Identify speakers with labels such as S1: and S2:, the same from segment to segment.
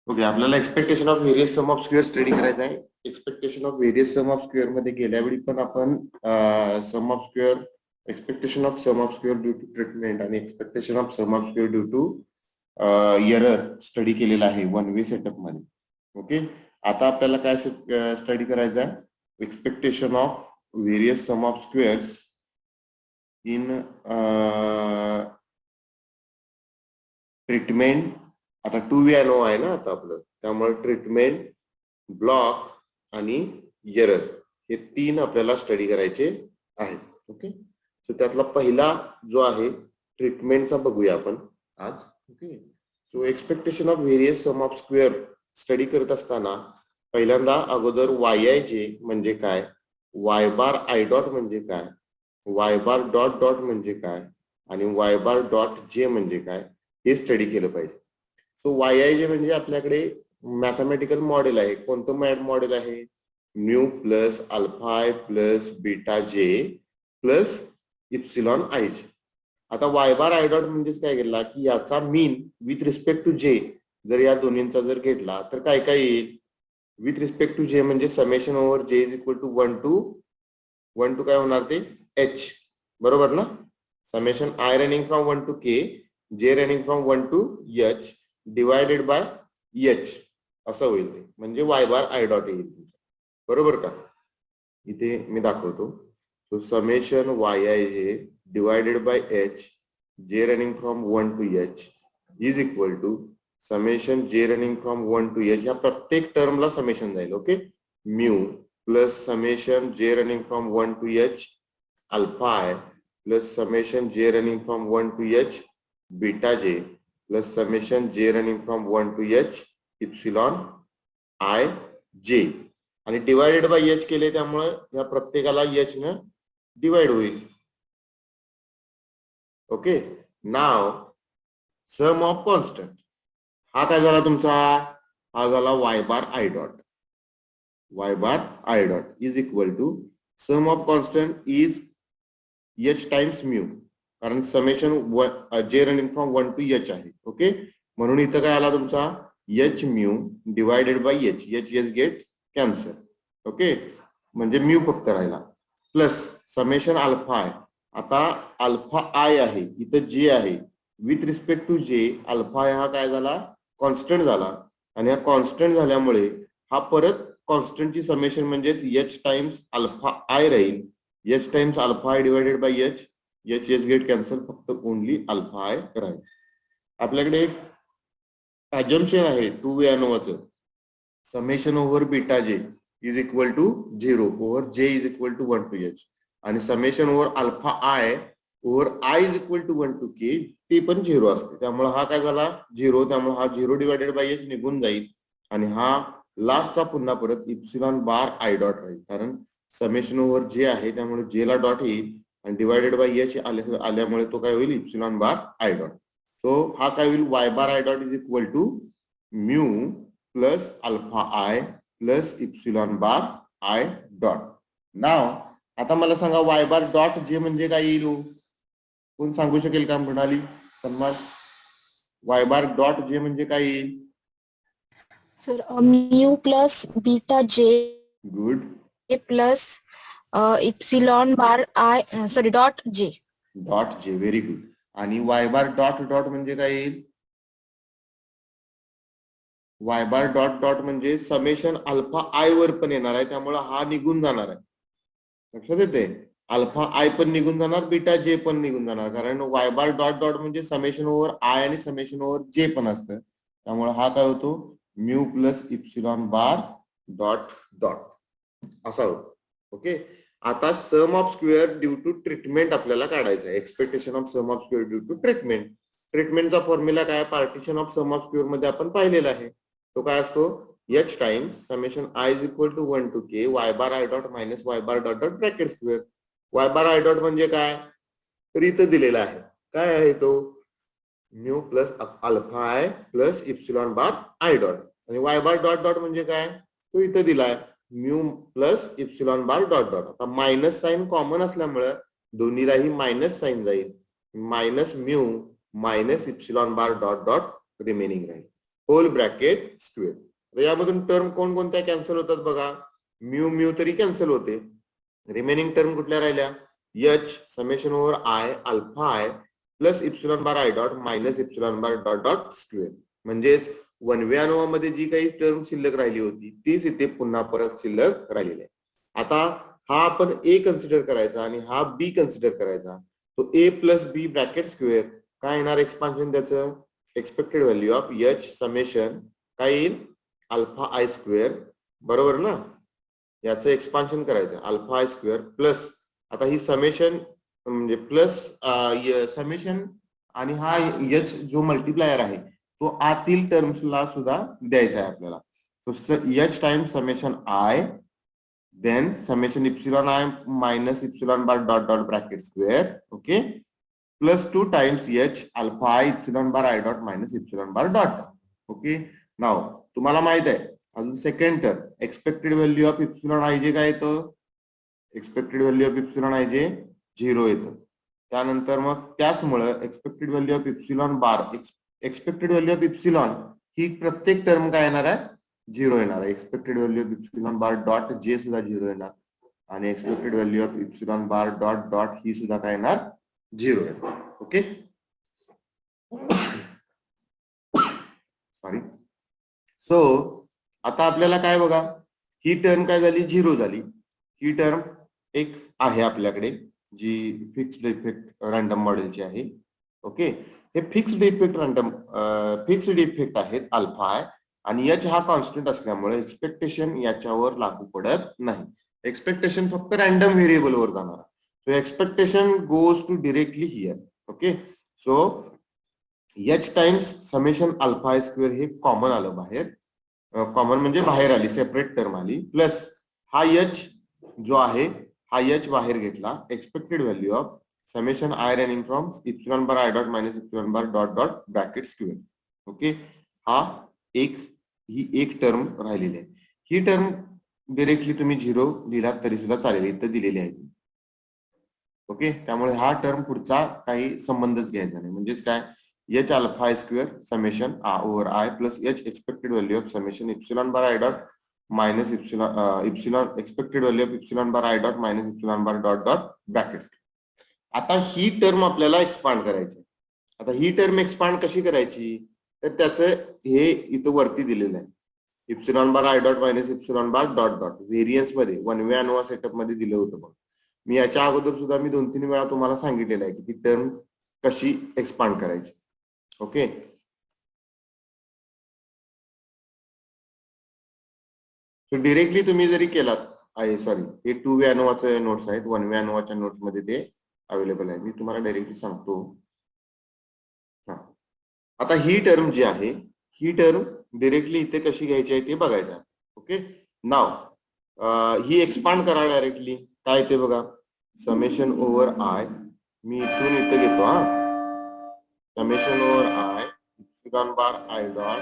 S1: Okay, आपल्याला expectation of various sum of square study करायचा आहे. Expectation of various sum of square मध्ये गेल्या वेळी पण आपण sum of square, expectation of sum of square due to treatment आणि expectation of sum of square due to error study केलेला आहे वन वे सेटअप मध्ये. ओके, आता आपल्याला काय स्टडी करायचं आहे? Expectation of various sum of squares in treatment. आता 2 वे नो आहे ना आता आपलं, त्यामुळे ट्रीटमेंट, ब्लॉक आणि एरर हे 3 आपल्याला स्टडी करायचे आहेत. ओके, सो त्यातला पहिला जो आहे ट्रीटमेंटचा बघूया आपण आज. Okay, so expectation of various sum of square study करत असताना पहिल्यांदा अगोदर YIJ म्हणजे काय, वाय बार आय डॉट म्हणजे काय, वाय बार डॉट डॉट म्हणजे काय आणि वाय बार डॉट जे म्हणजे काय हे स्टडी केलं पाहिजे. सो YIJ म्हणजे आपल्याकडे मॅथमॅटिकल मॉडेल आहे. कोणतं मॉडेल आहे? Mu plus alpha I plus beta J plus epsilon I जे. आता वाय बार आय डॉट म्हणजेच काय केला की याचा मीन विथ रिस्पेक्ट टू जे जर या दोन्हींचा जर घेतला तर काय काय येईल? विथ रिस्पेक्ट टू जे म्हणजे summation over J is equal to 1 to काय होणार ते एच, बरोबर ना? Summation I running from 1 to K, J running from 1 to H divided by H असं होईल. ते म्हणजे वाय बार आय डॉट येईल, बरोबर का? इथे मी दाखवतो. So summation YIJ divided by H, J running from 1 to H is equal to summation जे रनिंग फ्रॉम 1 टू एच. ह्या प्रत्येक टर्मला समेशन जाईल. ओके, म्यू प्लस समेशन जे running from 1 to H alpha I plus summation जे running from 1 to H beta J plus summation जे running from 1 to H epsilon I J आणि divided by H केले त्यामुळे या प्रत्येकाला H न divide होईल. Okay, now sum of constant हा काय झाला तुमचा? हा झाला y bar I dot. Y bar I dot is equal to sum of constant is h times mu, कारण समेशन जे रनिंग फ्रॉम 1 टू एच आहे. ओके, म्हणून इथं काय आला तुमचा h mu divided by H. H H get cancel. Okay, म्हणजे mu फक्त राहिला प्लस समेशन अल्फा आय. आता अल्फा आय आहे इथं जे आहे, विथ रिस्पेक्ट टू जे अल्फा आय हा काय झाला? कॉन्स्टंट झाला आणि हा कॉन्स्टंट झाल्यामुळे हा परत कॉन्स्टंटची समेशन म्हणजेच एच टाइम्स अल्फा आय राहील. H times alpha I divided by H. H H get cancel, फक्त ओनली अल्फा आय राहील. आपल्याकडे एक अजम्पशन आहे 2 वे अनोवाचं, summation over beta J is equal to 0 over J is equal to 1 to H आणि summation over alpha I over I is equal to 1 to K ते पण 0 असते. त्यामुळे हा काय झाला 0, त्यामुळे हा 0 डिवायडेड बाय एच निघून जाईल आणि हा लास्टचा पुन्हा परत इप्सिलॉन बार आय डॉट राहील, कारण समेशन ओव्हर जे आहे त्यामुळे जे ला डॉट येईल आणि डिवायडेड बाय एच आल्यामुळे तो काय होईल epsilon bar I dot. So हा काय होईल Y bar I dot is equal to mu plus alpha I plus epsilon bar I dot. Now आता मला सांगा वाय बार डॉट जे म्हणजे काय येईल? कोण सांगू शकेल का? म्हणाली सन्मान, वाय बार डॉट जे म्हणजे काय येईल?
S2: सर म्यू प्लस बीटा जे.
S1: Good.
S2: Plus epsilon bar I sorry dot J.
S1: Dot J, very good. आणि वाय बार डॉट डॉट म्हणजे काय येईल? वाय बार डॉट डॉट म्हणजे समेशन अल्फा आय वर पण येणार आहे, त्यामुळे हा निघून जाणार आहे. लक्षात येते? अल्फा आय पण निघून जाणार, बीटा जे पण निघून जाणार, कारण वाय बार डॉट डॉट म्हणजे समेशन ओव्हर आय आणि समेशन ओव्हर जे पण असतं. त्यामुळे हा काय होतो mu plus epsilon bar dot dot असा होतो. ओके, आता sum of square due to treatment आपल्याला काढायचं आहे. Expectation of sum of square due to treatment. ट्रीटमेंटचा फॉर्म्युला काय? Partition of sum of square मध्ये आपण पाहिलेला आहे. तो काय असतो? H times summation I is equal to 1 to k y bar I dot minus y bar dot dot bracket square. Y bar I dot म्हणजे काय? तर इथं दिलेला आहे. काय आहे तो? Mu plus alpha I plus epsilon bar I dot. आणि वाय बार डॉट डॉट म्हणजे काय? तो इथं दिलाय mu plus epsilon bar dot dot. आता मायनस साइन कॉमन असल्यामुळे दोन्हीलाही मायनस साइन जाईल. Minus mu minus epsilon bar dot dot remaining राहील. Whole bracket square. तर यामधून टर्म कोणकोणत्या कॅन्सल होतात बघा. म्यू म्यू तरी कॅन्सल होते. रिमेनिंग टर्म कुठल्या राहिल्या. H summation over i alpha I plus epsilon bar I dot minus epsilon bar dot dot square. म्हणजेच 1वे अनोवा मध्ये जी काही टर्म शिल्लक राहिली होती तीच इथे पुन्हा परत शिल्लक राहिलेली आहे. आता हा आपण ए कन्सिडर करायचा आणि हा बी कन्सिडर करायचा. तो ए प्लस बी ब्रॅकेट स्क्वेअर काय येणार एक्सपान्शन त्याचं. Expected value of H summation काय येईल अल्फा आय स्क्वेअर. बरोबर ना. याचं एक्सपान्शन करायचं अल्फा आय स्क्वेअर प्लस आता ही समेशन म्हणजे प्लस समेशन आणि हा एच जो मल्टिप्लायर आहे तो आतील टर्म्सला सुद्धा द्यायचा आहे आपल्याला. H time summation I then summation epsilon I minus epsilon bar dot dot bracket square. Okay plus 2 times H alpha I epsilon bar I dot minus epsilon bar dot. Okay now तुम्हाला माहित आहे अजून second term expected value of epsilon I J काय येतं. Expected value of epsilon I J 0 येतं. त्यानंतर मग त्याचमुळे expected value of epsilon bar expected value of epsilon ही प्रत्येक टर्म काय येणार आहे 0 येणार आहे. Expected value of epsilon bar dot J सुद्धा 0 येणार आणि expected value of epsilon bar dot dot ही सुद्धा काय येणार 0 येणार. Okay sorry. सो आता आपल्याला काय बघा ही टर्म काय झाली 0 झाली. ही टर्म एक आहे आपल्याकडे जी फिक्स्ड इफेक्ट रँडम मॉडेलची आहे. ओके हे फिक्स्ड इफेक्ट आहेत अल्फा आय आणि एच हा कॉन्स्टंट असल्यामुळे एक्सपेक्टेशन याच्यावर लागू पडत नाही. एक्सपेक्टेशन फक्त रँडम व्हेरिएबलवर जाणार. So expectation goes to directly here. Okay so h times summation alpha i square हे कॉमन आलं बाहेर. कॉमन म्हणजे बाहेर आली सेपरेट टर्म आली प्लस हा एच जो आहे हा एच बाहेर घेतला. Expected value of summation I running from epsilon bar I dot minus epsilon bar dot dot bracket square. Okay हा ही एक टर्म राहिलेली आहे. ही टर्म डिरेक्टली तुम्ही 0 लिहिलात तरी सुद्धा चालेल इथं दिलेली आहे. ओके त्यामुळे हा टर्म पुढचा काही संबंधच घ्यायचा नाही. म्हणजेच काय H alpha i square summation over I plus H expected value of summation epsilon bar I dot minus epsilon expected value of epsilon bar I dot minus epsilon bar dot dot bracket. आता ही term आपल्याला expand करायची. आता ही term expand कशी करायची तर त्याचं हे इथं वरती दिलेलं आहे epsilon bar I dot minus epsilon bar dot dot variance मध्ये 1वे अनोवा सेटअप मध्ये दिलं होतं. बघ मी याच्या अगोदर सुद्धा मी 2-3 वेळा तुम्हाला सांगितलेलं आहे की ती टर्म कशी एक्सपांड करायची. ओके सो डिरेक्टली तुम्ही जरी केलात आहे सॉरी हे 2वे अनोवाचे नोट्स आहेत 1वे अनोवाच्या नोट्स मध्ये ते अवेलेबल आहे. मी तुम्हाला डायरेक्टली सांगतो. आता ही टर्म जी आहे ही टर्म डिरेक्टली इथे कशी घ्यायची आहे ते बघायचं आहे. ओके नाव ही एक्सपांड करा डायरेक्टली काय ते बघा समेशन ओव्हर आय मी इथून इथे घेतो हा summation over I epsilon bar I dot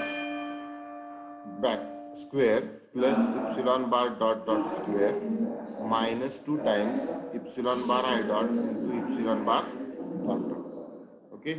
S1: bracket square plus epsilon bar dot dot square minus 2 times epsilon bar I dot into epsilon bar dot dot. Okay